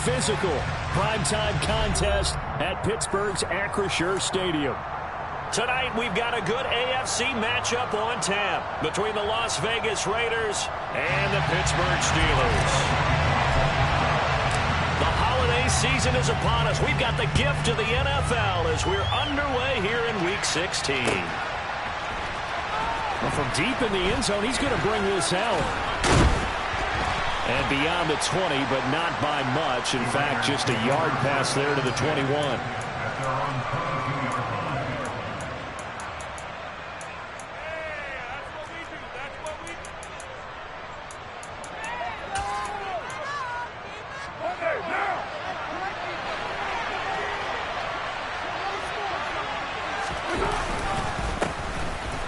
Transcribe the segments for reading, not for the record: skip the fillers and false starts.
physical primetime contest at Pittsburgh's Acrisure Stadium. Tonight, we've got a good AFC matchup on tap between the Las Vegas Raiders and the Pittsburgh Steelers. The holiday season is upon us. We've got the gift of the NFL as we're underway here in Week 16. Well, from deep in the end zone, he's going to bring this out. And beyond the 20, but not by much. In fact, just a yard pass there to the 21.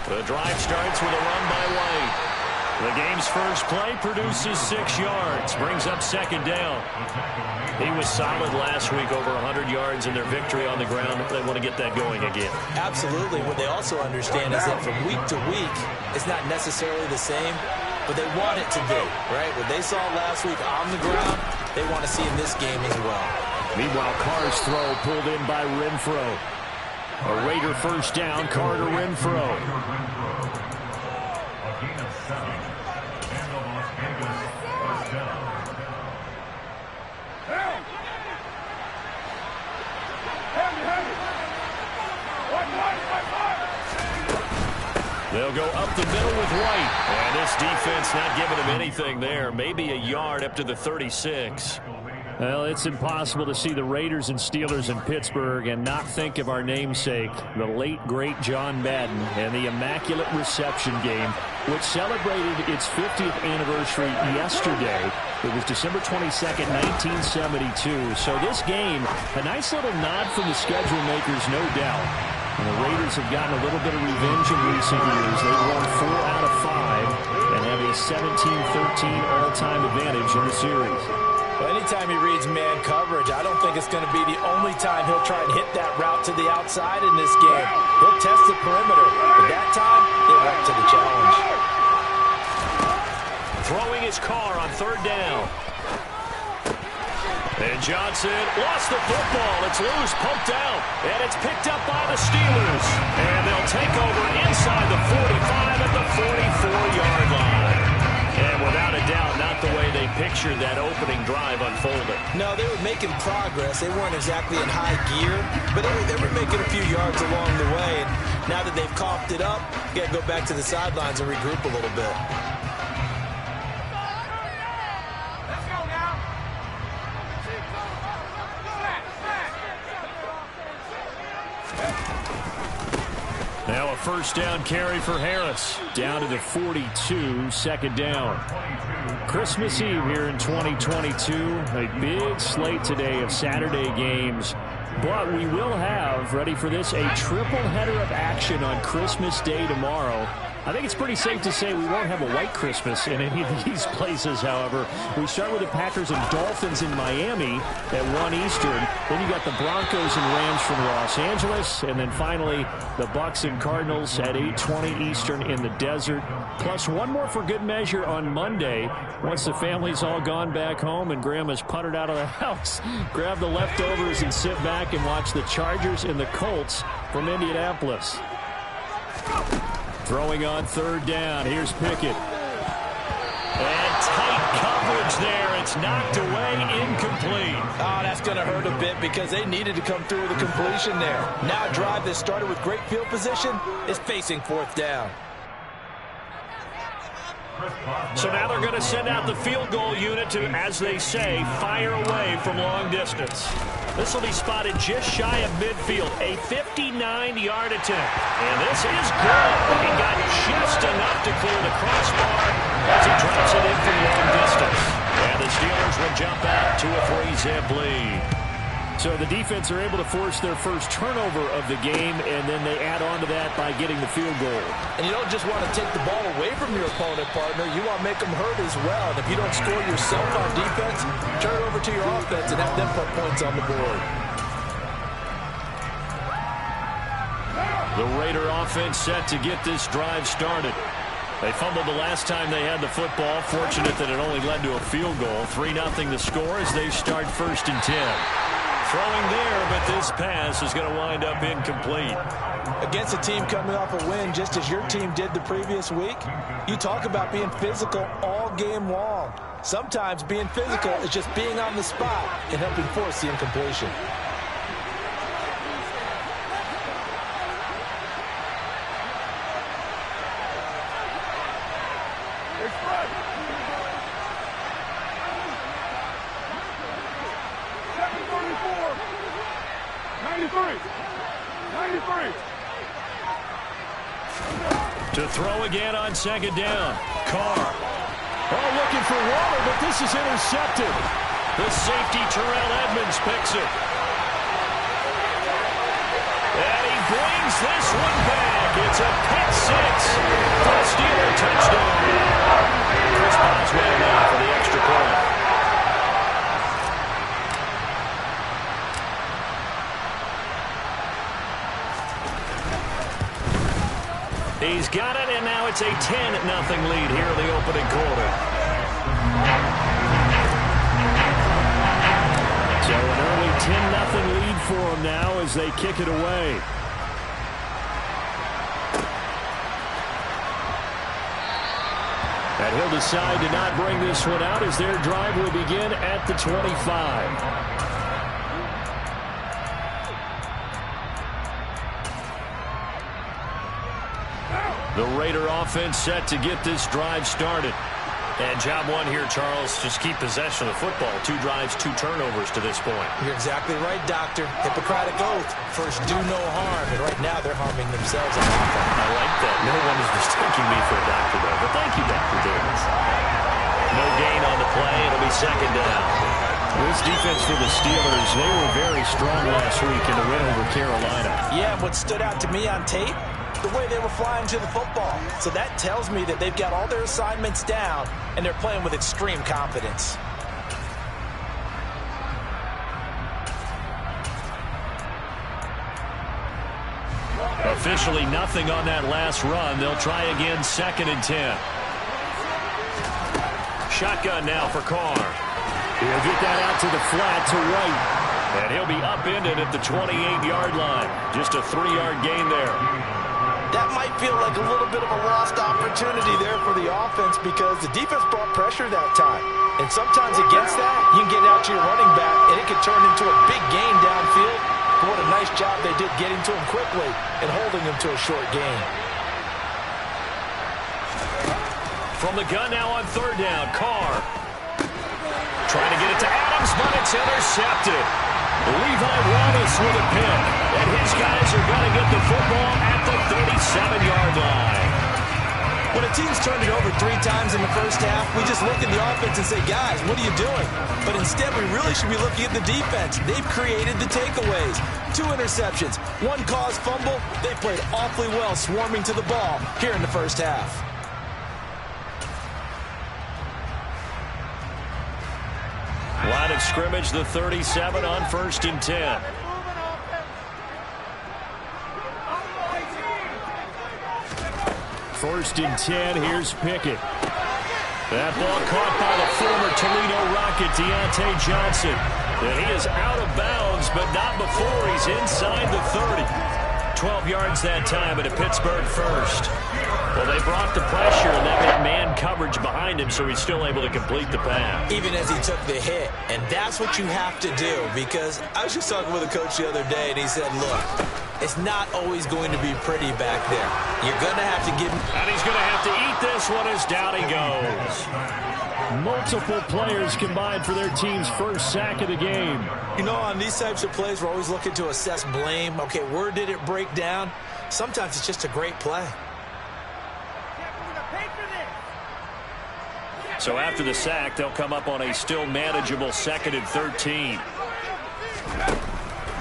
The drive starts with a run by White. The game's first play produces 6 yards, brings up second down. He was solid last week, over 100 yards in their victory on the ground. They want to get that going again. Absolutely. What they also understand is that from week to week, it's not necessarily the same, but they want it to be, right? What they saw last week on the ground, they want to see in this game as well. Meanwhile, Carr's throw pulled in by Renfro. A Raider first down, Carter Renfro. They'll go up the middle with White. And this defense not giving him anything there. Maybe a yard up to the 36. Well, it's impossible to see the Raiders and Steelers in Pittsburgh and not think of our namesake, the late, great John Madden, and the Immaculate Reception game, which celebrated its 50th anniversary yesterday. It was December 22nd, 1972. So this game, a nice little nod from the schedule makers, no doubt. And the Raiders have gotten a little bit of revenge in recent years. They've won 4 out of 5 and have a 17-13 all-time advantage in the series. Well, anytime he reads man coverage, I don't think it's going to be the only time he'll try and hit that route to the outside in this game. He'll test the perimeter, but that time, they're up to the challenge. Throwing his car on third down. And Johnson lost the football. It's loose, poked out, and it's picked up by the Steelers. And they'll take over inside the 45 at the 44-yard line. And without a doubt, not the way they pictured that opening drive unfolding. No, they were making progress. They weren't exactly in high gear, but they were making a few yards along the way. And now that they've coughed it up, you got to go back to the sidelines and regroup a little bit. Now a first down carry for Harris. Down to the 42, second down. Christmas Eve here in 2022. A big slate today of Saturday games. But we will have, ready for this, a triple header of action on Christmas Day tomorrow. I think it's pretty safe to say we won't have a white Christmas in any of these places, however. We start with the Packers and Dolphins in Miami at 1 Eastern. Then you got the Broncos and Rams from Los Angeles. And then finally, the Bucs and Cardinals at 8:20 Eastern in the desert. Plus one more for good measure on Monday. Once the family's all gone back home and Grandma's puttered out of the house, grab the leftovers and sit back and watch the Chargers and the Colts from Indianapolis. Throwing on third down. Here's Pickett. And tight coverage there. It's knocked away, incomplete. Oh, that's going to hurt a bit because they needed to come through with a completion there. Now a drive that started with great field position is facing fourth down. So now they're going to send out the field goal unit to, as they say, fire away from long distance. This will be spotted just shy of midfield, a 59-yard attempt. And this is good. He got just enough to clear the crossbar as he drops it in from long distance. And the Steelers will jump out to a 3-zip lead. So the defense are able to force their first turnover of the game, and then they add on to that by getting the field goal. And you don't just want to take the ball away from your opponent, partner. You want to make them hurt as well. And if you don't score yourself on defense, turn it over to your offense and have them put points on the board. The Raider offense set to get this drive started. They fumbled the last time they had the football. Fortunate that it only led to a field goal. 3-0 the score as they start 1st and 10. Throwing there, but this pass is going to wind up incomplete. Against a team coming off a win, just as your team did the previous week, you talk about being physical all game long. Sometimes being physical is just being on the spot and helping force the incompletion. To throw again on 2nd down. Carr. Oh, looking for water, but this is intercepted. The safety, Terrell Edmonds, picks it. And he brings this one back. It's a pick 6 for the Steeler touchdown. Chris Boswell now for the extra point. He's got it, and now it's a 10-0 lead here in the opening quarter. So an early 10-0 lead for them now as they kick it away. And he'll decide to not bring this one out as their drive will begin at the 25. The Raider offense set to get this drive started. And job one here, Charles, just keep possession of the football. 2 drives, 2 turnovers to this point. You're exactly right, Doctor. Hippocratic oath. First, do no harm. And right now, they're harming themselves on offense. I like that. No one is mistaking me for a doctor, though. But thank you, Dr. Davis. No gain on the play. It'll be 2nd down. This defense for the Steelers, they were very strong last week in the win over Carolina. Yeah, what stood out to me on tape, the way they were flying to the football. So that tells me that they've got all their assignments down, and they're playing with extreme confidence. Officially nothing on that last run. They'll try again 2nd and 10. Shotgun now for Carr. He'll get that out to the flat to right. And he'll be upended at the 28-yard line. Just a 3-yard gain there. That might feel like a little bit of a lost opportunity there for the offense because the defense brought pressure that time. And sometimes against that, you can get out to your running back, and it could turn into a big gain downfield. But what a nice job they did getting to him quickly and holding him to a short gain. From the gun now on 3rd down, Carr. Trying to get it to Adams, but it's intercepted. Levi Wallace with a pick, and his guys are going to get the football at the 37-yard line. When a team's turned it over 3 times in the first half, we just look at the offense and say, guys, what are you doing? But instead, we really should be looking at the defense. They've created the takeaways. 2 interceptions, 1 caused fumble. They played awfully well swarming to the ball here in the first half. Line of scrimmage, the 37 on 1st and 10. First and 10, here's Pickett. That ball caught by the former Toledo Rocket, Deontay Johnson. And he is out of bounds, but not before he's inside the 30. 12 yards that time at a Pittsburgh first. Well, they brought the pressure, and that had man coverage behind him, so he's still able to complete the pass. Even as he took the hit, and that's what you have to do, because I was just talking with a coach the other day, and he said, look, it's not always going to be pretty back there. You're going to have to give him... And he's going to have to eat this one as down he goes. Multiple players combined for their team's first sack of the game. You know, on these types of plays, we're always looking to assess blame. Okay, where did it break down? Sometimes it's just a great play. So after the sack, they'll come up on a still manageable 2nd and 13.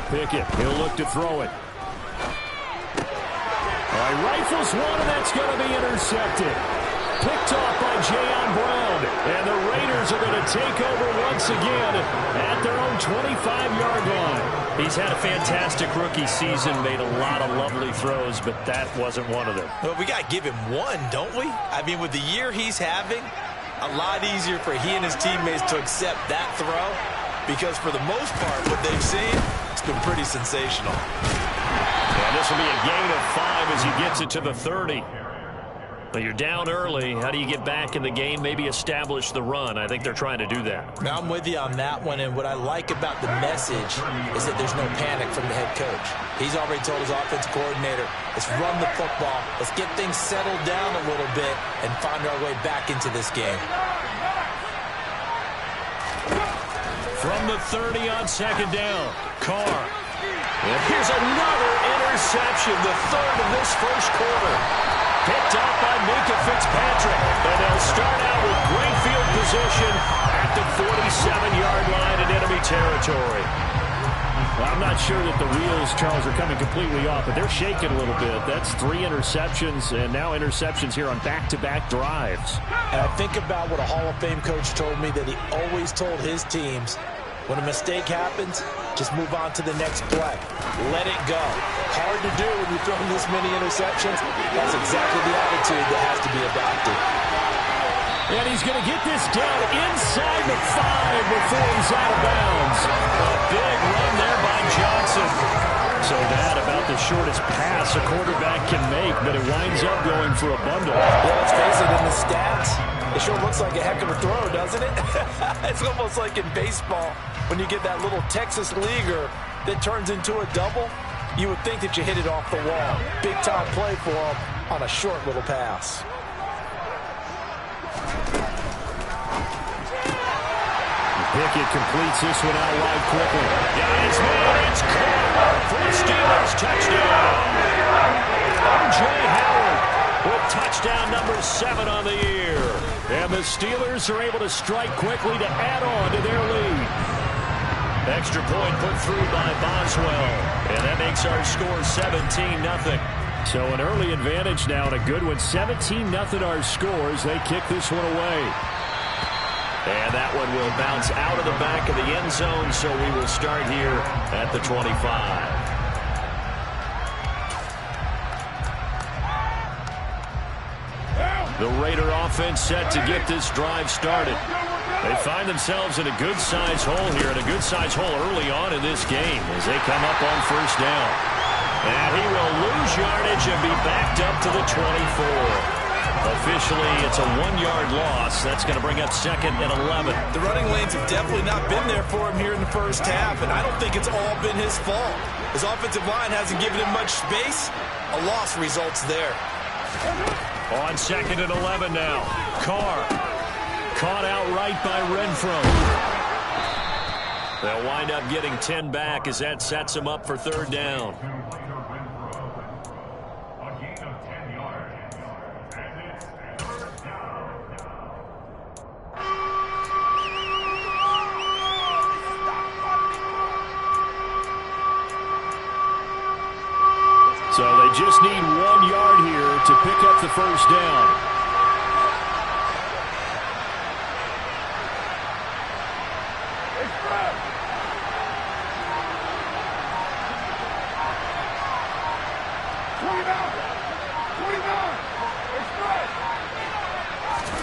Pickett, he'll look to throw it. All right, rifles one, and that's going to be intercepted. Picked off by Jayon Brown. And the Raiders are going to take over once again at their own 25-yard line. He's had a fantastic rookie season, made a lot of lovely throws, but that wasn't one of them. Well, we got to give him one, don't we? I mean, with the year he's having, a lot easier for he and his teammates to accept that throw, because for the most part, what they've seen, it's been pretty sensational. And this will be a gain of 5 as he gets it to the 30. But you're down early. How do you get back in the game? Maybe establish the run. I think they're trying to do that. Now, I'm with you on that one, and what I like about the message is that there's no panic from the head coach. He's already told his offensive coordinator, let's run the football, let's get things settled down a little bit and find our way back into this game. From the 30 on second down, Carr. And here's another interception, the third of this first quarter. Picked up by Minkah Fitzpatrick. And they'll start out with great field position at the 47-yard line in enemy territory. Well, I'm not sure that the wheels, Charles, are coming completely off, but they're shaking a little bit. That's 3 interceptions, and now interceptions here on back-to-back drives. And I think about what a Hall of Fame coach told me, that he always told his teams, when a mistake happens, just move on to the next play. Let it go. Hard to do when you're throwing this many interceptions. That's exactly the attitude that has to be adopted. And he's going to get this down inside the 5 before he's out of bounds. A big run there by Johnson. So that about the shortest pass a quarterback can make, but it winds up going for a bundle. Yeah, let's face it, in the stats, it sure looks like a heck of a throw, doesn't it? It's almost like in baseball, when you get that little Texas leaguer that turns into a double, you would think that you hit it off the wall. Big-time play for him on a short little pass. Pickett completes this one out wide quickly. Yeah, it's made. It's caught for the Steelers. Touchdown. O.J. Howard with touchdown number 7 on the year. And the Steelers are able to strike quickly to add on to their lead. Extra point put through by Boswell. And that makes our score 17-0. So an early advantage now and a good one. 17-0 our scores. They kick this one away. And that one will bounce out of the back of the end zone, so we will start here at the 25. The Raider offense set to get this drive started. They find themselves in a good-sized hole here, and a good-sized hole early on in this game as they come up on first down. And he will lose yardage and be backed up to the 24. Officially, it's a 1-yard loss. That's going to bring up second and 11. The running lanes have definitely not been there for him here in the first half, and I don't think it's all been his fault. His offensive line hasn't given him much space. A loss results there. On second and 11 now. Carr caught outright by Renfro. They'll wind up getting 10 back as that sets him up for third down. So they just need 1 yard here to pick up the first down.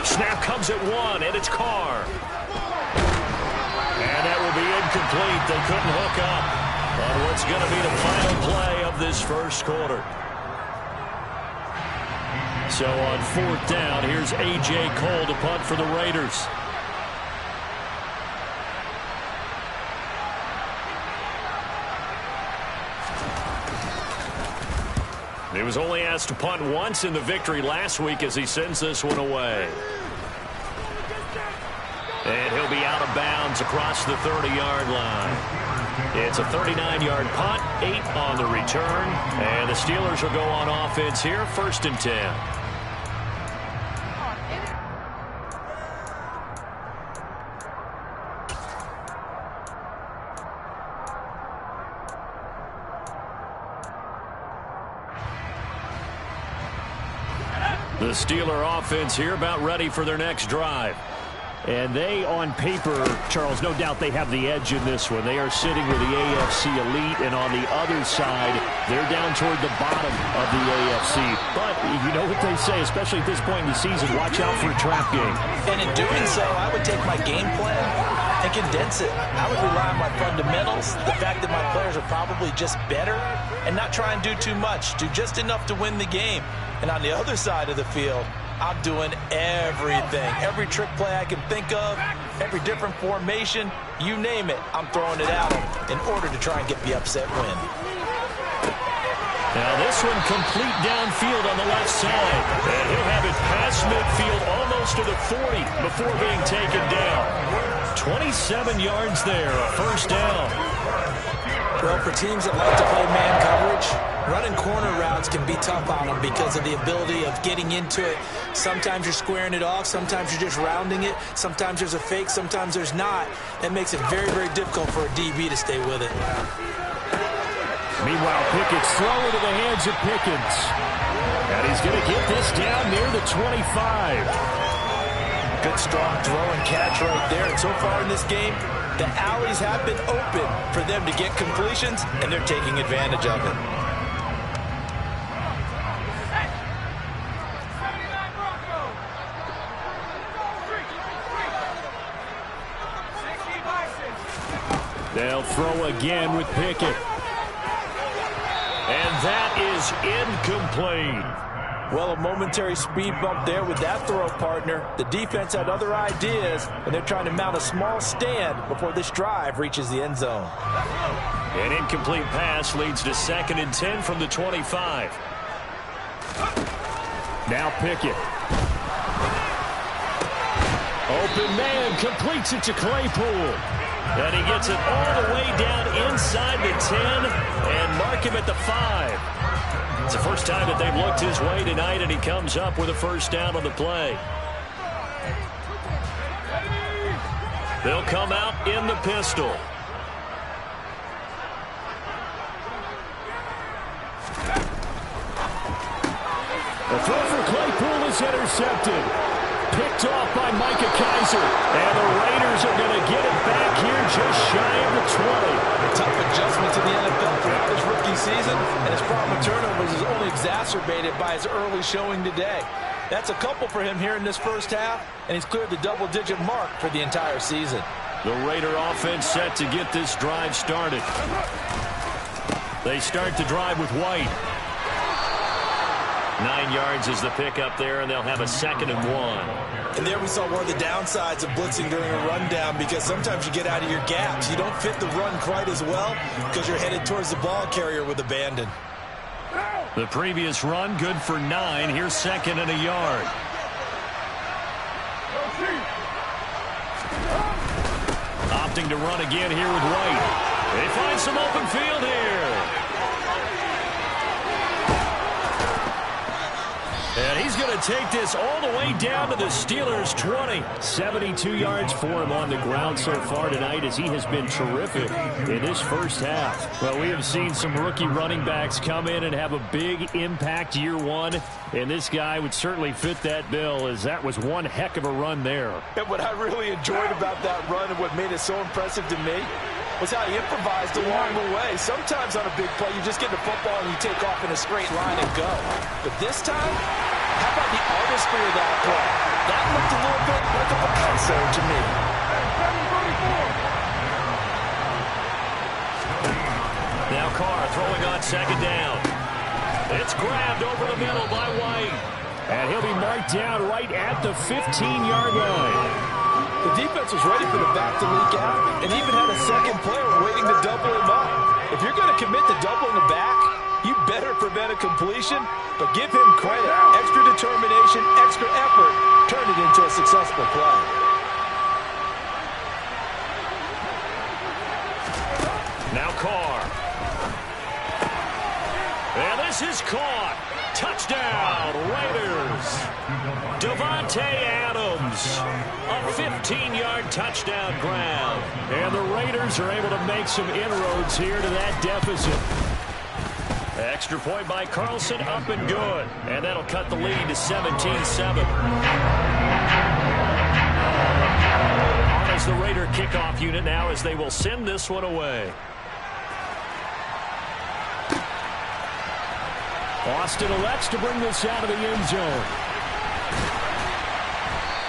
Snap comes at 1, and it's Carr. And that will be incomplete. They couldn't hook up on what's going to be the final play of this first quarter. So on fourth down, here's A.J. Cole to punt for the Raiders. He was only asked to punt once in the victory last week as he sends this one away. And he'll be out of bounds across the 30-yard line. It's a 39-yard punt, 8 on the return, and the Steelers will go on offense here, 1st and 10. The Steeler offense here about ready for their next drive. And they, on paper, Charles, no doubt they have the edge in this one. They are sitting with the AFC elite, and on the other side, they're down toward the bottom of the AFC. But you know what they say, especially at this point in the season, watch out for a trap game. And in doing so, I would take my game plan and condense it. I would rely on my fundamentals, the fact that my players are probably just better, and not try and do too much, do just enough to win the game. And on the other side of the field, I'm doing everything. Every trick play I can think of, every different formation, you name it, I'm throwing it at them in order to try and get the upset win. Now this one complete downfield on the left side. And he'll have it past midfield almost to the 40 before being taken down. 27 yards there, a first down. Well, for teams that like to play man coverage, running corner routes can be tough on them because of the ability of getting into it. Sometimes you're squaring it off. Sometimes you're just rounding it. Sometimes there's a fake. Sometimes there's not. That makes it very, very difficult for a DB to stay with it. Meanwhile, Pickett's throw into the hands of Pickens. And he's going to get this down near the 25. Good, strong throw and catch right there. And so far in this game, the alleys have been open for them to get completions, and they're taking advantage of it. They'll throw again with Pickett. And that is incomplete. Well, a momentary speed bump there with that throw, partner. The defense had other ideas, and they're trying to mount a small stand before this drive reaches the end zone. An incomplete pass leads to 2nd and 10 from the 25. Now Pickett. Open man, completes it to Claypool. And he gets it all the way down inside the 10 and mark him at the 5. It's the first time that they've looked his way tonight, and he comes up with a first down on the play. They'll come out in the pistol. The throw for Claypool is intercepted. Picked off by Micah Kiser. And the Raiders are going to get it back here just shy of the 20. A tough adjustment to the NFL throughout his rookie season, and his problem with turnovers is only exacerbated by his early showing today. That's a couple for him here in this first half, and he's cleared the double-digit mark for the entire season. The Raider offense set to get this drive started. They start the drive with White. 9 yards is the pickup there, and they'll have a 2nd and 1. And there we saw one of the downsides of blitzing during a rundown, because sometimes you get out of your gaps. You don't fit the run quite as well because you're headed towards the ball carrier with abandon. The previous run good for 9. Here's 2nd and a yard. Opting to run again here with White. They find some open field here. And he's going to take this all the way down to the Steelers' 20. 72 yards for him on the ground so far tonight, as he has been terrific in this first half. Well, we have seen some rookie running backs come in and have a big impact year one, and this guy would certainly fit that bill, as that was one heck of a run there. And what I really enjoyed about that run and what made it so impressive to me was how he improvised along the way. Sometimes on a big play, you just get the football and you take off in a straight line and go. But this time, how about the artistry of that play? That looked a little bit like a Picasso to me. Now Carr throwing on 2nd down. It's grabbed over the middle by White. And he'll be marked down right at the 15-yard line. The defense was ready for the back to leak out and even had a second player waiting to double him up. If you're going to commit to doubling the back, you better prevent a completion, but give him credit. Extra determination, extra effort, turn it into a successful play. Now Carr. And this is caught. Touchdown, Raiders. Davante Adams, a 15-yard touchdown grab. And the Raiders are able to make some inroads here to that deficit. Extra point by Carlson, up and good. And that'll cut the lead to 17-7. the Raider kickoff unit now as they will send this one away. Austin elects to bring this out of the end zone.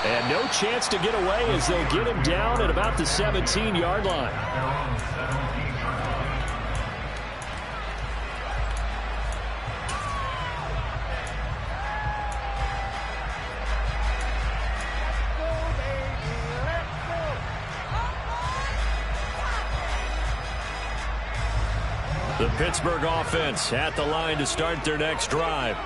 And no chance to get away as they'll get him down at about the 17-yard line. The Pittsburgh offense at the line to start their next drive.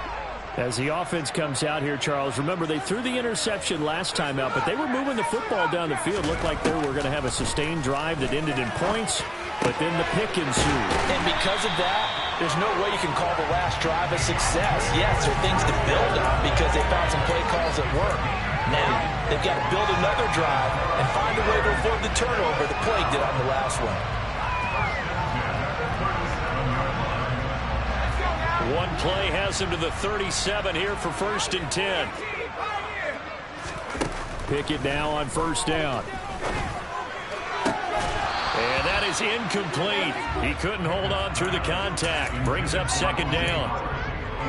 As the offense comes out here, Charles, remember they threw the interception last time out, but they were moving the football down the field. Looked like they were going to have a sustained drive that ended in points, but then the pick ensued. And because of that, there's no way you can call the last drive a success. Yes, there are things to build on because they found some play calls that work. Now, they've got to build another drive and find a way to avoid the turnover the plague did on the last one. One play has him to the 37 here for 1st and 10. Pickett now on 1st down. And that is incomplete. He couldn't hold on through the contact. Brings up 2nd down.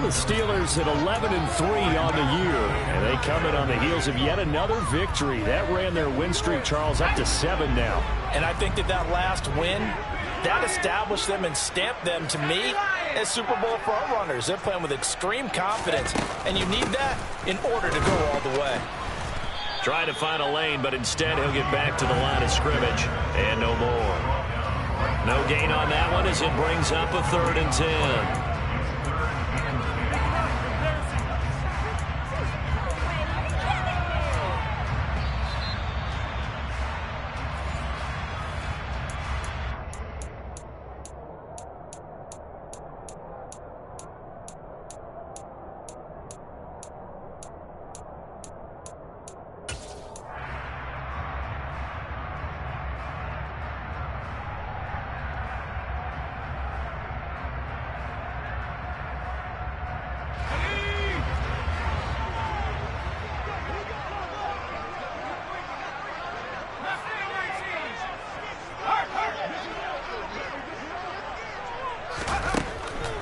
The Steelers at 11-3 on the year, and they come in on the heels of yet another victory. That ran their win streak, Charles, up to 7 now. And I think that last win, that established them and stamped them, to me, as Super Bowl frontrunners. They're playing with extreme confidence, and you need that in order to go all the way. Trying to find a lane, but instead he'll get back to the line of scrimmage. And no more. No gain on that one as it brings up a 3rd and 10.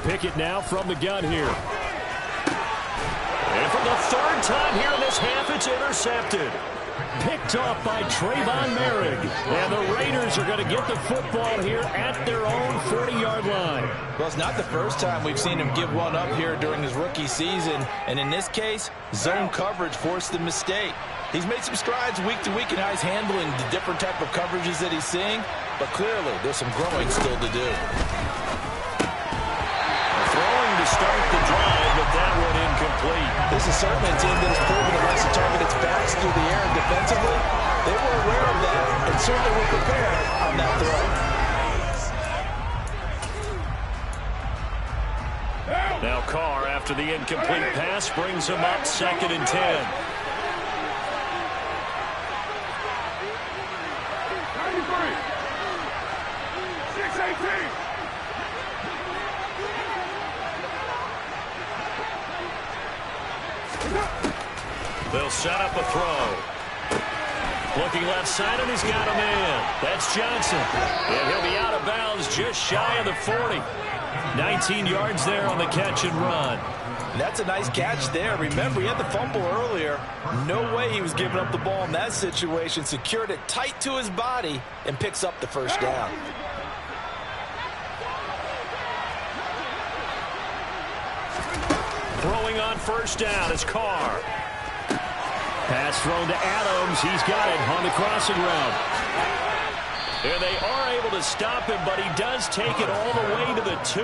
Pickett now from the gun here. And for the 3rd time here in this half, it's intercepted. Picked off by Trayvon Merrick. And the Raiders are going to get the football here at their own 40-yard line. Well, it's not the first time we've seen him give one up here during his rookie season. And in this case, zone coverage forced the mistake. He's made some strides week to week in how he's handling the different type of coverages that he's seeing. But clearly, there's some growing still to do. To start the drive, but that one incomplete. This is certainly a team that has proven it likes to target its backs through the air defensively. They were aware of that and certainly were prepared on that throw. Now Carr, after the incomplete pass, brings him up 2nd and 10. They'll set up a throw. Looking left side, and he's got a man. That's Johnson. And he'll be out of bounds just shy of the 40. 19 yards there on the catch and run. That's a nice catch there. Remember, he had the fumble earlier. No way he was giving up the ball in that situation. Secured it tight to his body and picks up the 1st down. Throwing on 1st down is Carr. Pass thrown to Adams. He's got it on the crossing route. And they are able to stop him, but he does take it all the way to the 2.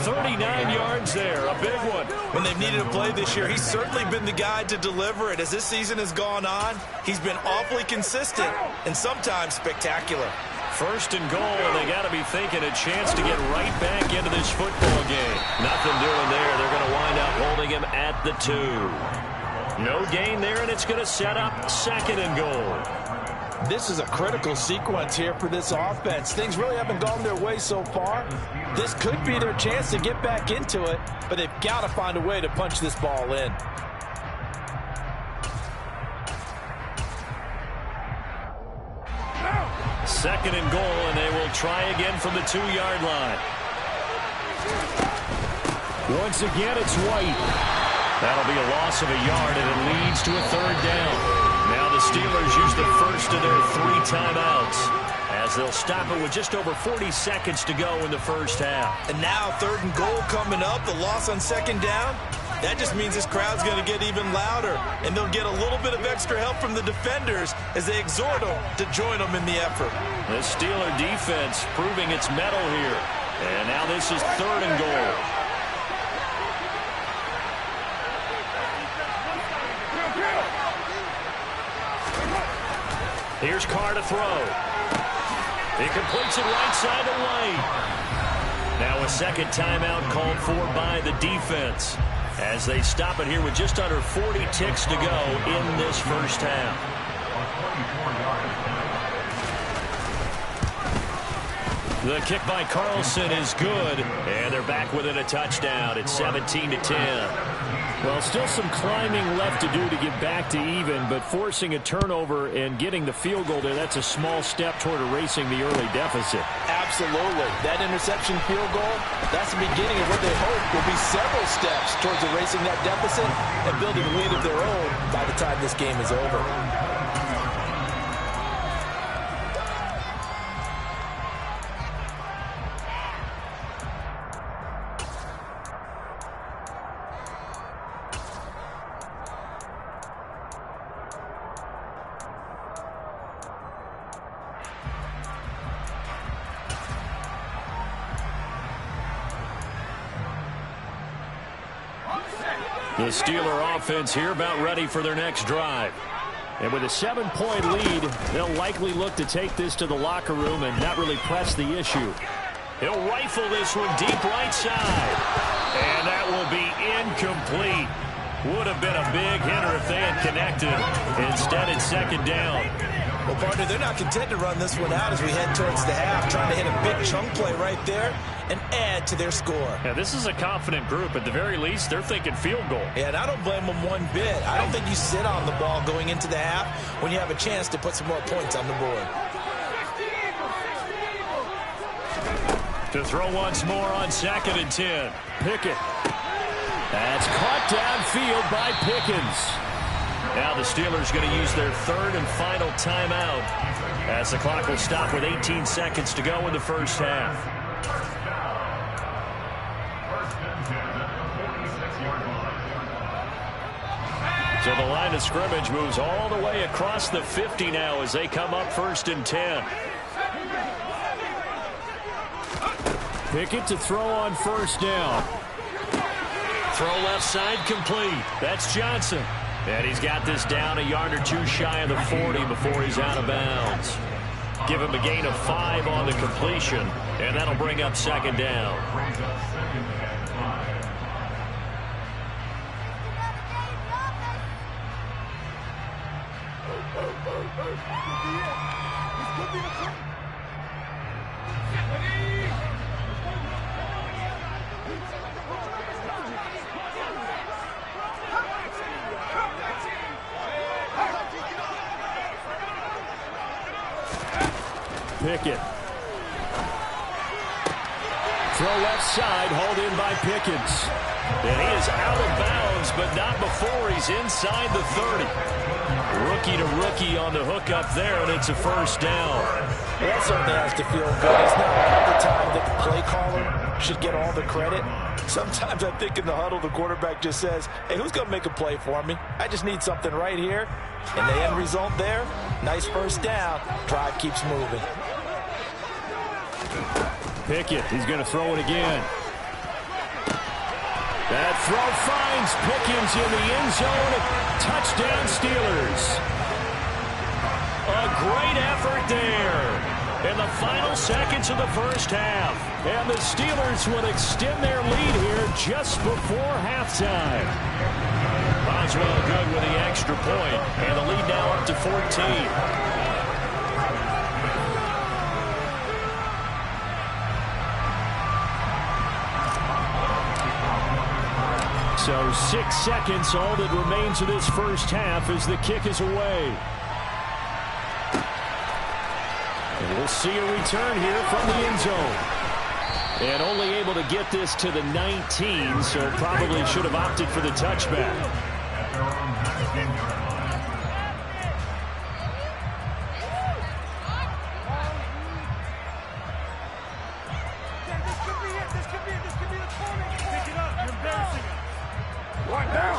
39 yards there, a big one. When they've needed a play this year, he's certainly been the guy to deliver it. As this season has gone on, he's been awfully consistent and sometimes spectacular. 1st and goal, and they got to be thinking a chance to get right back into this football game. Nothing doing there. They're going to wind up holding him at the 2. No gain there, and it's going to set up 2nd and goal. This is a critical sequence here for this offense. Things really haven't gone their way so far. This could be their chance to get back into it, but they've got to find a way to punch this ball in. 2nd and goal, and they will try again from the 2-yard line. Once again, it's White. That'll be a loss of a yard, and it leads to a 3rd down. Now the Steelers use the first of their 3 timeouts, as they'll stop it with just over 40 seconds to go in the first half. And now 3rd and goal coming up, the loss on 2nd down. That just means this crowd's going to get even louder, and they'll get a little bit of extra help from the defenders as they exhort them to join them in the effort. The Steeler defense proving its mettle here. And now this is 3rd and goal. Here's Carr to throw. He completes it right side of White. Now a 2nd timeout called for by the defense, as they stop it here with just under 40 ticks to go in this first half. The kick by Carlson is good, and they're back within a touchdown. It's 17-10. Well, still some climbing left to do to get back to even, but forcing a turnover and getting the field goal there, that's a small step toward erasing the early deficit. Absolutely. That interception field goal, that's the beginning of what they hope will be several steps towards erasing that deficit and building a lead of their own by the time this game is over. The Steeler offense here about ready for their next drive. And with a 7-point lead, they'll likely look to take this to the locker room and not really press the issue. He'll rifle this one deep right side. And that will be incomplete. Would have been a big hitter if they had connected. Instead, it's 2nd down. Well, partner, they're not content to run this one out as we head towards the half, trying to hit a big chunk play right there and add to their score. Yeah, this is a confident group. At the very least, they're thinking field goal. Yeah, and I don't blame them one bit. I don't think you sit on the ball going into the half when you have a chance to put some more points on the board. To throw once more on 2nd and 10. Pickett. That's caught downfield by Pickens. Now the Steelers going to use their 3rd and final timeout as the clock will stop with 18 seconds to go in the first half. So the line of scrimmage moves all the way across the 50 now as they come up 1st and 10. Pickett to throw on 1st down. Throw left side complete. That's Johnson. And he's got this down a yard or 2 shy of the 40 before he's out of bounds. Give him a gain of 5 on the completion, and that'll bring up 2nd down. Pickett. Throw left side, hauled in by Pickens. And he is out of bounds, but not before he's inside the 30. Rookie to rookie on the hook up there, and it's a 1st down. Well, that certainly has to feel good. It's not all the time that the play caller should get all the credit. Sometimes I think in the huddle, the quarterback just says, hey, who's going to make a play for me? I just need something right here. And the end result there, nice 1st down. Drive keeps moving. Pickett, he's going to throw it again. That throw finds Pickens in the end zone. Touchdown, Steelers. A great effort there in the final seconds of the first half. And the Steelers will extend their lead here just before halftime. Boswell good with the extra point, and the lead now up to 14. So 6 seconds, all that remains of this first half as the kick is away. We'll see a return here from the end zone. And only able to get this to the 19, so probably should have opted for the touchback.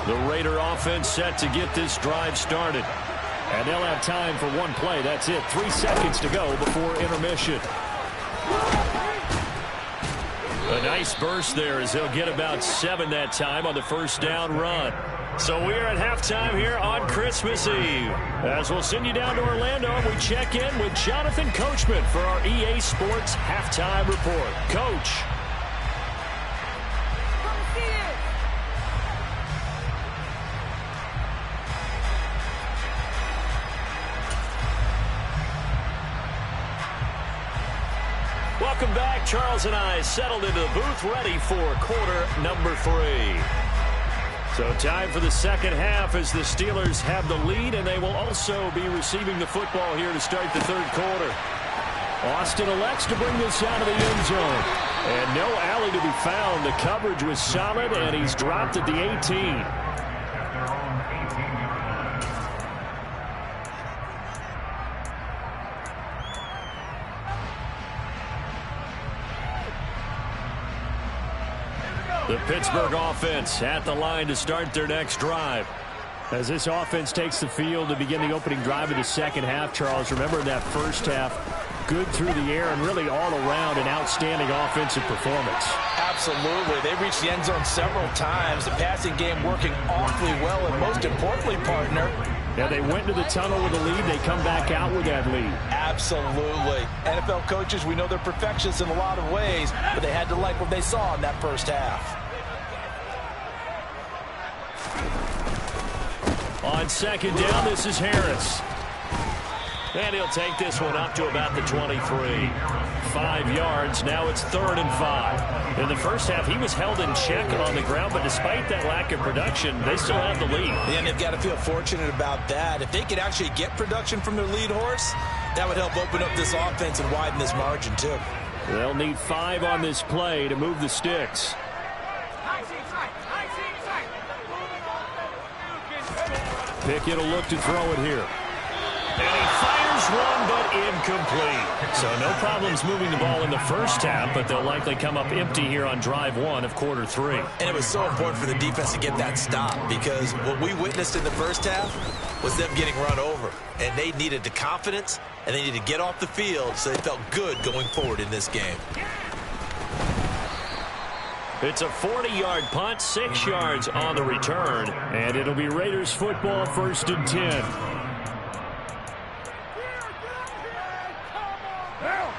The Raider offense set to get this drive started. And they'll have time for one play. That's it. 3 seconds to go before intermission. A nice burst there as he'll get about 7 that time on the first down run. So we're at halftime here on Christmas Eve. As we'll send you down to Orlando, and we check in with Jonathan Coachman for our EA Sports Halftime Report. Coach. Welcome back. Charles and I settled into the booth, ready for quarter number 3. So time for the second half as the Steelers have the lead, and they will also be receiving the football here to start the third quarter. Austin elects to bring this out of the end zone. And no alley to be found. The coverage was solid, and he's dropped at the 18. The Pittsburgh offense at the line to start their next drive. As this offense takes the field to begin the opening drive of the second half, Charles, remember in that first half, good through the air and really all around an outstanding offensive performance. Absolutely. They reached the end zone several times. The passing game working awfully well, and most importantly, partner, yeah, they went to the tunnel with a lead. They come back out with that lead. Absolutely. NFL coaches, we know they're perfectionists in a lot of ways, but they had to like what they saw in that first half. On second down, this is Harris. And he'll take this one up to about the 23. 5 yards. Now it's 3rd and 5. In the first half, he was held in check on the ground, but despite that lack of production, they still have the lead. And they've got to feel fortunate about that. If they could actually get production from their lead horse, that would help open up this offense and widen this margin, too. They'll need 5 on this play to move the sticks. Pickett will look to throw it here. And he fires one, but incomplete. So no problems moving the ball in the first half, but they'll likely come up empty here on drive 1 of quarter 3. And it was so important for the defense to get that stop, because what we witnessed in the first half was them getting run over. And they needed the confidence, and they needed to get off the field so they felt good going forward in this game. It's a 40-yard punt, 6 yards on the return, and it'll be Raiders football, 1st and 10.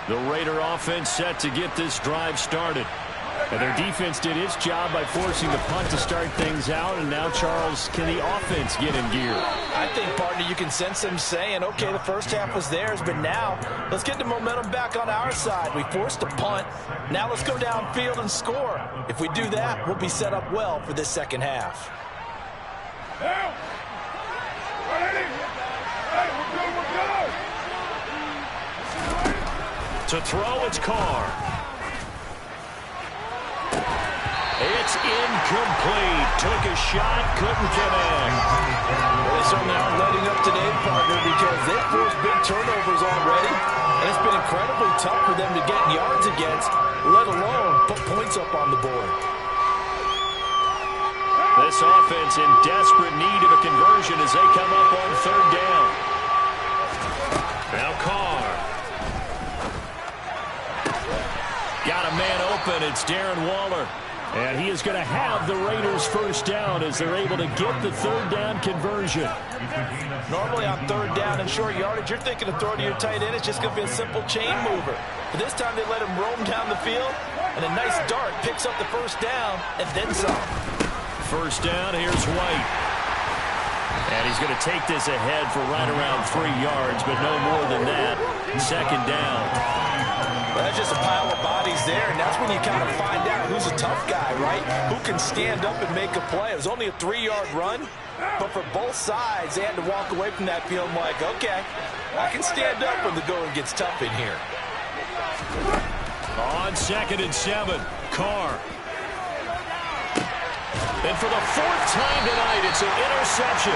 The Raider offense set to get this drive started. And their defense did its job by forcing the punt to start things out, and now, Charles, can the offense get in gear? I think, partner, you can sense them saying, okay, the first half was theirs, but now let's get the momentum back on our side. We forced a punt. Now let's go downfield and score. If we do that, we'll be set up well for this second half. To throw, it's Carr. It's incomplete. Took a shot, couldn't connect. Well, they certainly aren't letting up today, partner, because they've forced big turnovers already, and it's been incredibly tough for them to get yards against, let alone put points up on the board. This offense in desperate need of a conversion as they come up on 3rd down. Now Carr. Got a man open. It's Darren Waller. And he is going to have the Raiders first down as they're able to get the 3rd down conversion. Normally on 3rd down and short yardage, you're thinking of throwing to your tight end. It's just going to be a simple chain mover. But this time they let him roam down the field, and a nice dart picks up the first down and then some. First down, here's White. And he's going to take this ahead for right around 3 yards, but no more than that. 2nd down. That's just a pile of bodies there, and that's when you kind of find out who's a tough guy, right? Who can stand up and make a play. It was only a 3-yard run, but for both sides, they had to walk away from that feeling like, okay, I can stand up when the going gets tough in here. On 2nd and 7, Carr. And for the 4th time tonight, it's an interception.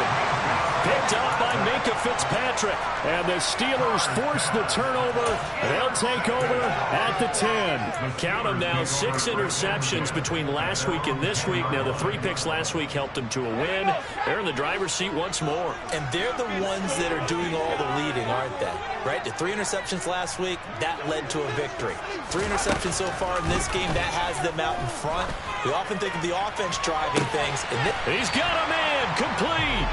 Picked up by Minkah Fitzpatrick. And the Steelers force the turnover. They'll take over at the 10. Count them now, 6 interceptions between last week and this week. Now, the 3 picks last week helped them to a win. They're in the driver's seat once more. And they're the ones that are doing all the leading, aren't they? Right? The 3 interceptions last week, that led to a victory. 3 interceptions so far in this game, that has them out in front. We often think of the offense driving things. And he's got a man, complete.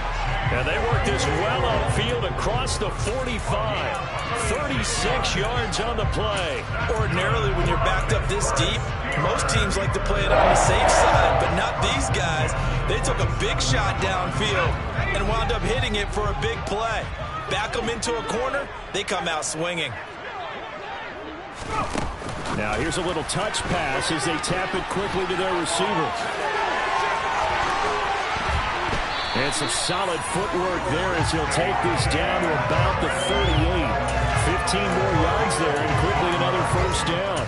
And they work this well upfield across the 45. 36 yards on the play. Ordinarily, when you're backed up this deep, most teams like to play it on the safe side, but not these guys. They took a big shot downfield and wound up hitting it for a big play. Back them into a corner, they come out swinging. Now here's a little touch pass as they tap it quickly to their receiver. And some solid footwork there as he'll take this down to about the 38. 15 more yards there and quickly another first down.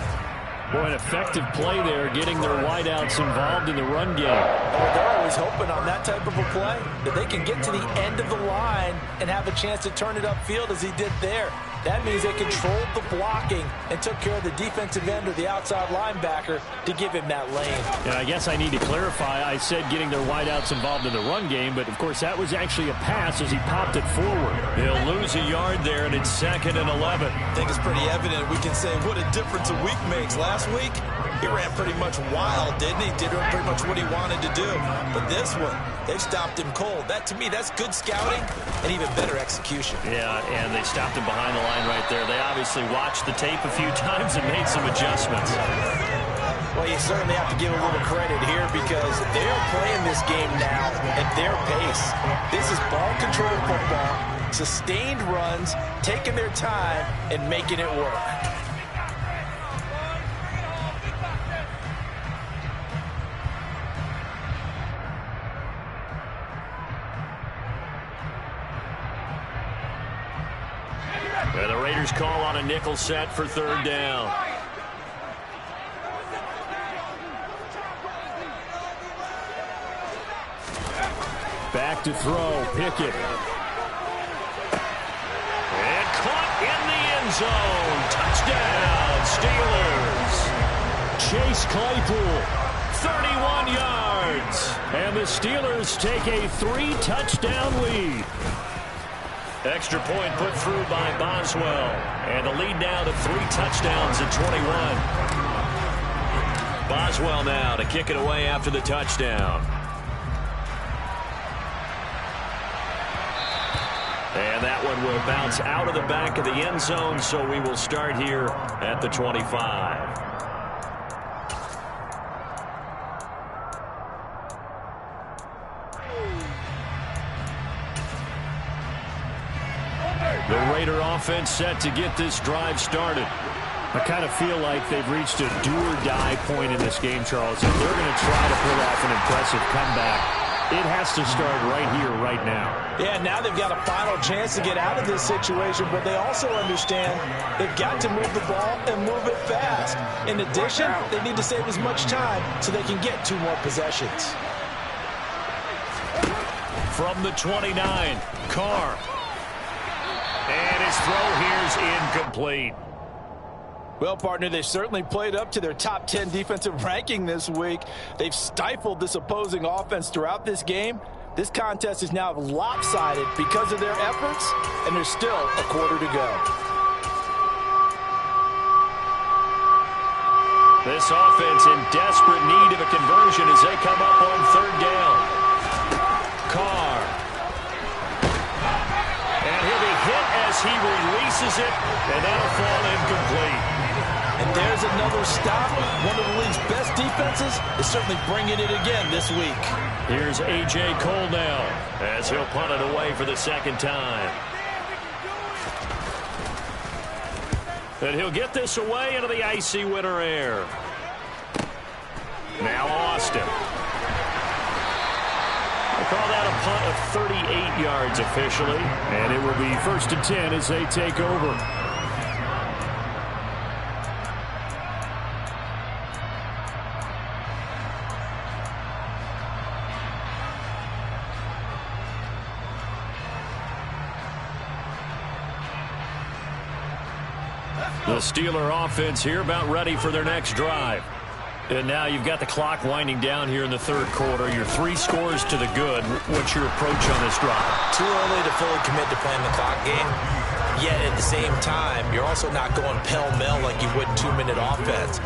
Boy, an effective play there, getting their wideouts involved in the run game. Oh, they're always hoping on that type of a play that they can get to the end of the line and have a chance to turn it upfield as he did there. That means they controlled the blocking and took care of the defensive end or the outside linebacker to give him that lane. And I guess I need to clarify. I said getting their wideouts involved in the run game, but of course that was actually a pass as he popped it forward. They'll lose a yard there, and it's 2nd and 11. I think it's pretty evident. We can say what a difference a week makes. Last week, he ran pretty much wild, didn't he? Did pretty much what he wanted to do. But this one, they stopped him cold. That, to me, that's good scouting and even better execution. Yeah, and they stopped him behind the line right there. They obviously watched the tape a few times and made some adjustments. Well, you certainly have to give a little credit here because they're playing this game now at their pace. This is ball control football, sustained runs, taking their time and making it work. The Raiders call on a nickel set for 3rd down. Back to throw, Pickett. And caught in the end zone. Touchdown, Steelers. Chase Claypool. 31 yards. And the Steelers take a 3-touchdown lead. Extra point put through by Boswell. And the lead now to 3 touchdowns at 21. Boswell now to kick it away after the touchdown. And that one will bounce out of the back of the end zone, so we will start here at the 25. The Raider offense set to get this drive started. I kind of feel like they've reached a do-or-die point in this game, Charles. If they're going to try to pull off an impressive comeback, it has to start right here, right now. Yeah, now they've got a final chance to get out of this situation, but they also understand they've got to move the ball and move it fast. In addition, they need to save as much time so they can get 2 more possessions. From the 29, Carr. And his throw here's incomplete. Well, partner, they've certainly played up to their top 10 defensive ranking this week. They've stifled this opposing offense throughout this game. This contest is now lopsided because of their efforts, and there's still a quarter to go. This offense in desperate need of a conversion as they come up on 3rd down. Carr. And he'll be hit as he releases it, and that'll fall incomplete. And there's another stop. One of the league's best defenses is certainly bringing it again this week. Here's A.J. Cole now as he'll punt it away for the 2nd time. And he'll get this away into the icy winter air. Now Austin. They call that a punt of 38 yards officially. And it will be 1st and 10 as they take over. The Steeler offense here about ready for their next drive. And now you've got the clock winding down here in the third quarter. You're 3 scores to the good. What's your approach on this drive? Too early to fully commit to playing the clock game. Yet at the same time, you're also not going pell-mell like you would 2-minute offense.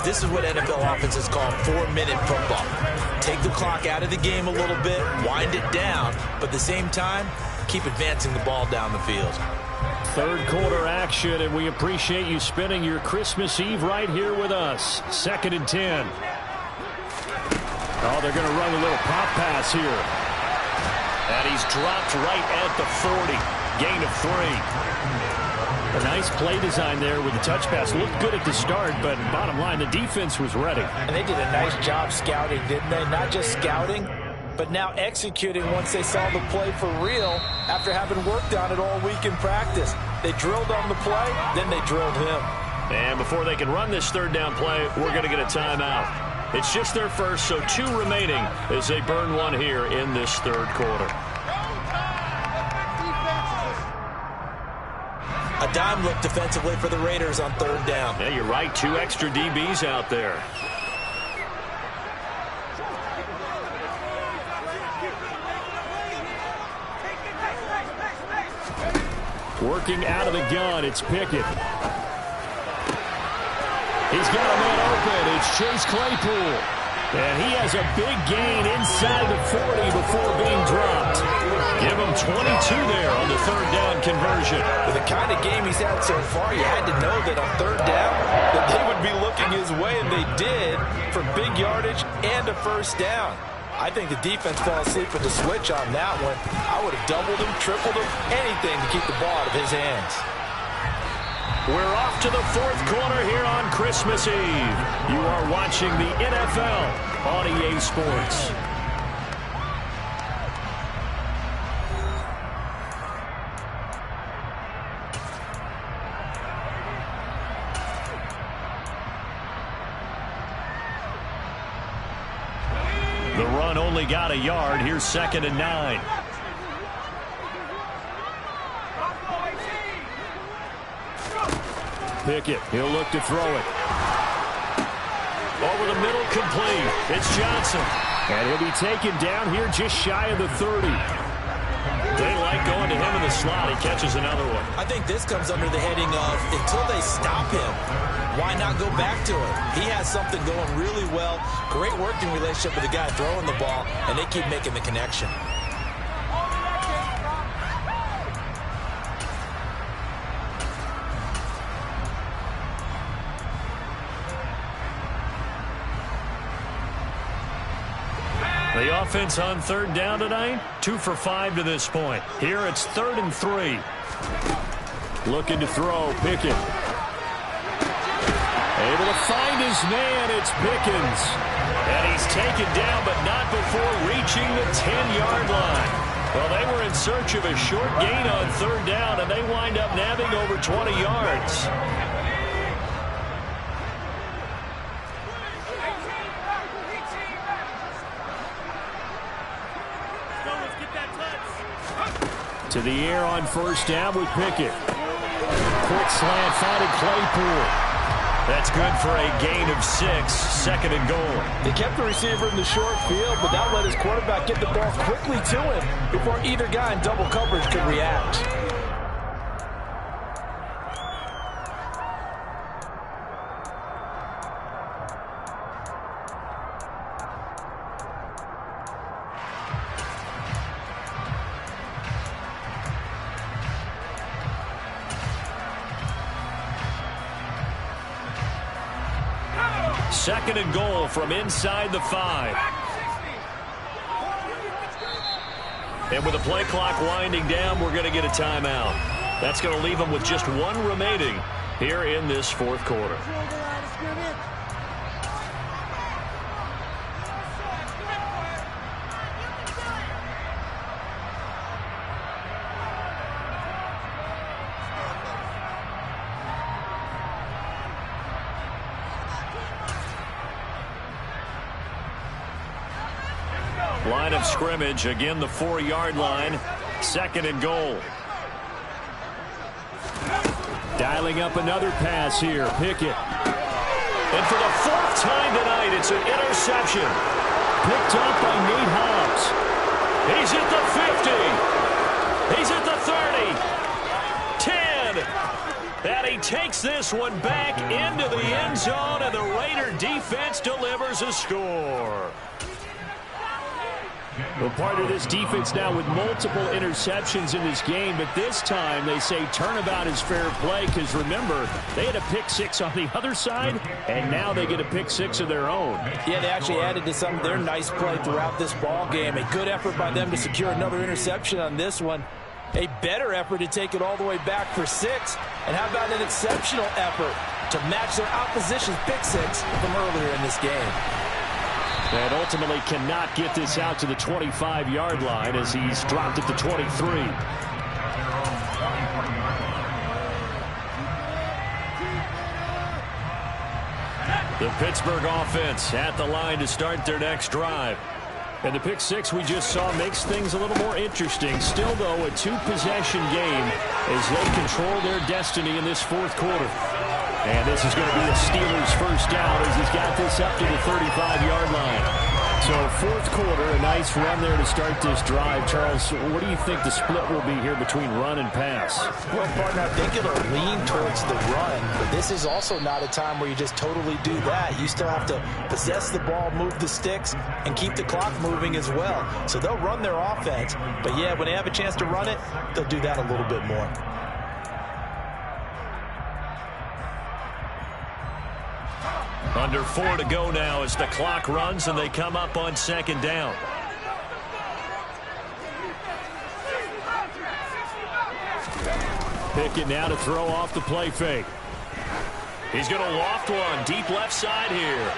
This is what NFL offenses call 4-minute football. Take the clock out of the game a little bit, wind it down, but at the same time, keep advancing the ball down the field. Third quarter action, and we appreciate you spending your Christmas Eve right here with us. 2nd and 10. Oh, they're going to run a little pop pass here. And he's dropped right at the 40. Gain of 3. A nice play design there with the touch pass. Looked good at the start, but bottom line, the defense was ready. And they did a nice job scouting, didn't they? Not just scouting, but now executing once they saw the play for real after having worked on it all week in practice. They drilled on the play, then they drilled him. And before they can run this third down play, we're going to get a timeout. It's just their first, so 2 remaining as they burn one here in this third quarter. A dime look defensively for the Raiders on third down. Yeah, you're right. 2 extra DBs out there. Working out of the gun, it's Pickett. He's got a man open. It's Chase Claypool. And he has a big gain inside the 40 before being dropped. Give him 22 there on the third down conversion. With the kind of game he's had so far, you had to know that on third down that they would be looking his way, and they did, for big yardage and a first down. I think the defense fell asleep with the switch on that one. I would have doubled him, tripled him, anything to keep the ball out of his hands. We're off to the fourth quarter here on Christmas Eve. You are watching the NFL on EA Sports. The run only got a yard. Here's 2nd and 9. Pickett, he'll look to throw it. Over the middle, complete. It's Johnson. And he'll be taken down here just shy of the 30. They like going to him in the slot. He catches another one. I think this comes under the heading of, until they stop him, why not go back to it? He has something going really well. Great working relationship with the guy throwing the ball, and they keep making the connection. The offense on third down tonight, 2 for 5 to this point. Here it's 3rd and 3. Looking to throw, Pickett. Able to find his man, it's Pickens. And he's taken down, but not before reaching the 10-yard line. Well, they were in search of a short gain on third down, and they wind up nabbing over 20 yards. To the air on first down with Pickett. Quick slant finding Claypool. That's good for a gain of 6, 2nd and goal. They kept the receiver in the short field, but that let his quarterback get the ball quickly to him before either guy in double coverage could react. Second and goal from inside the 5. And with the play clock winding down, we're going to get a timeout. That's going to leave them with just 1 remaining here in this fourth quarter. Line of scrimmage, again the 4-yard line. 2nd and goal. Dialing up another pass here. Pickett. And for the 4th time tonight, it's an interception. Picked up by Nate Hobbs. He's at the 50. He's at the 30. 10. And he takes this one back into the end zone, and the Raider defense delivers a score. Well, part of this defense now with multiple interceptions in this game, but this time they say turnabout is fair play because, remember, they had a pick 6 on the other side, and now they get a pick 6 of their own. Yeah, they actually added to some of their nice play throughout this ball game. A good effort by them to secure another interception on this one. A better effort to take it all the way back for 6. And how about an exceptional effort to match their opposition's pick 6 from earlier in this game. And ultimately cannot get this out to the 25-yard line as he's dropped it to 23. The Pittsburgh offense at the line to start their next drive. And the pick 6 we just saw makes things a little more interesting. Still, though, a 2-possession game as they control their destiny in this fourth quarter. And this is going to be the Steelers' first down as he's got this up to the 35-yard line. So fourth quarter, a nice run there to start this drive. Charles, what do you think the split will be here between run and pass? Well, partner, I think it'll lean towards the run, but this is also not a time where you just totally do that. You still have to possess the ball, move the sticks, and keep the clock moving as well. So they'll run their offense, but yeah, when they have a chance to run it, they'll do that a little bit more. Under 4 to go now as the clock runs and they come up on 2nd down. Pickett now to throw off the play fake. He's going to loft one deep left side here.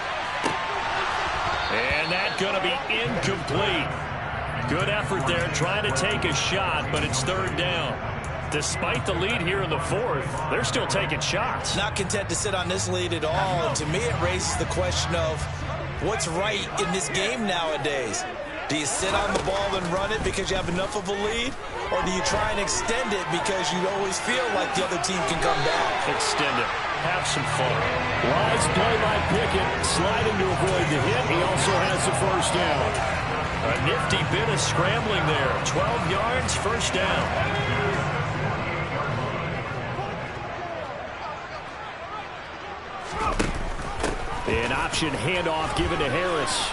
And that's going to be incomplete. Good effort there trying to take a shot, but it's 3rd down. Despite the lead here in the 4th, they're still taking shots. Not content to sit on this lead at all. And to me, it raises the question of what's right in this game nowadays. Do you sit on the ball and run it because you have enough of a lead? Or do you try and extend it because you always feel like the other team can come back? Extend it. Have some fun. Wise play by Pickett, sliding to avoid the hit. He also has the first down. A nifty bit of scrambling there. 12 yards, first down. An option handoff given to Harris.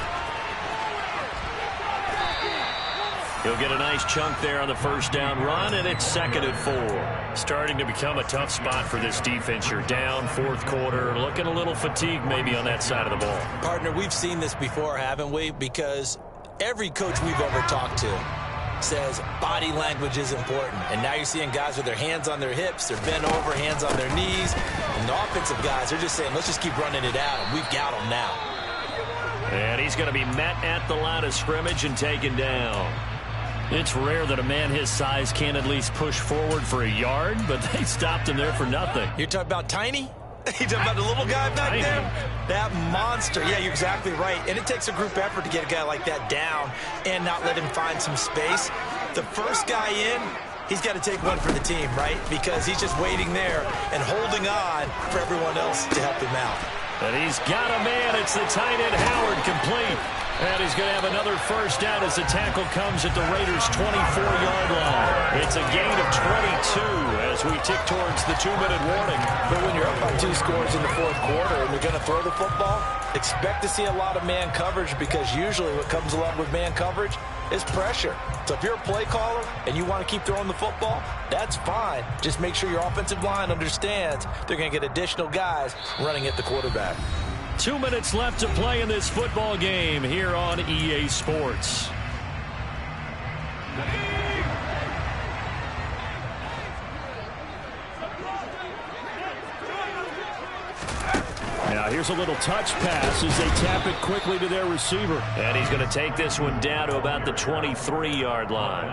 He'll get a nice chunk there on the first down run, and it's 2nd and 4. Starting to become a tough spot for this defense. You're down, 4th quarter, looking a little fatigued maybe on that side of the ball. Partner, we've seen this before, haven't we? Because every coach we've ever talked to says body language is important. And now you're seeing guys with their hands on their hips, they're bent over, hands on their knees. And the offensive guys, they're just saying, let's just keep running it out. And we've got them now. And he's going to be met at the line of scrimmage and taken down. It's rare that a man his size can at least push forward for a yard, but they stopped him there for nothing. You're talking about Tiny? You're talking about the little guy back there? That monster. Yeah, you're exactly right. And it takes a group effort to get a guy like that down and not let him find some space. The first guy in, he's got to take one for the team, right? Because he's just waiting there and holding on for everyone else to help him out. And he's got a man. It's the tight end, Howard, complete. And he's going to have another first down as the tackle comes at the Raiders' 24-yard line. It's a gain of 22 as we tick towards the 2-minute warning. But when you're up by 2 scores in the 4th quarter and you're going to throw the football, expect to see a lot of man coverage because usually what comes along with man coverage is pressure. So if you're a play caller and you want to keep throwing the football, that's fine. Just make sure your offensive line understands they're going to get additional guys running at the quarterback. 2 minutes left to play in this football game here on EA Sports. Here's a little touch pass as they tap it quickly to their receiver. And he's going to take this one down to about the 23-yard line.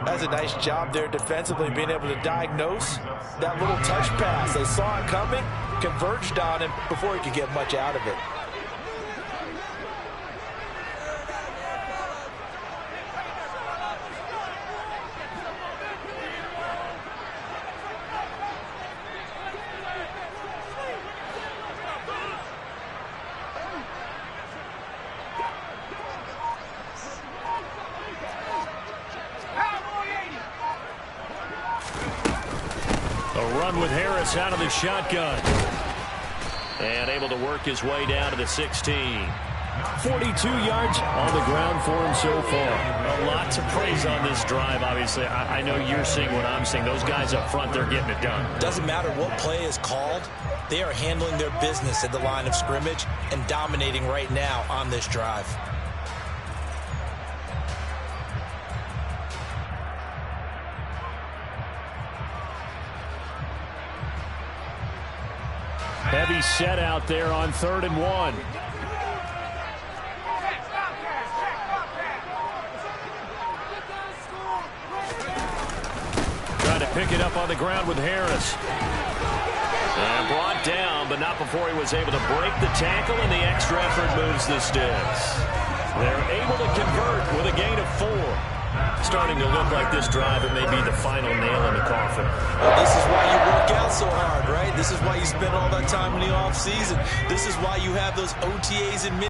That's a nice job there defensively, being able to diagnose that little touch pass. They saw it coming, converged on him before he could get much out of it. With Harris out of the shotgun. And able to work his way down to the 16. 42 yards on the ground for him so far. A lot to praise on this drive, obviously. I know you're seeing what I'm seeing. Those guys up front, they're getting it done. Doesn't matter what play is called. They are handling their business at the line of scrimmage and dominating right now on this drive. Heavy set out there on 3rd and 1. Trying to pick it up on the ground with Harris. And brought down, but not before he was able to break the tackle, and the extra effort moves the Sticks. They're able to convert with a gain of 4. Starting to look like this drive, it may be the final nail in the coffin. Well, this is why you work out so hard, right? This is why you spend all that time in the offseason. This is why you have those OTAs and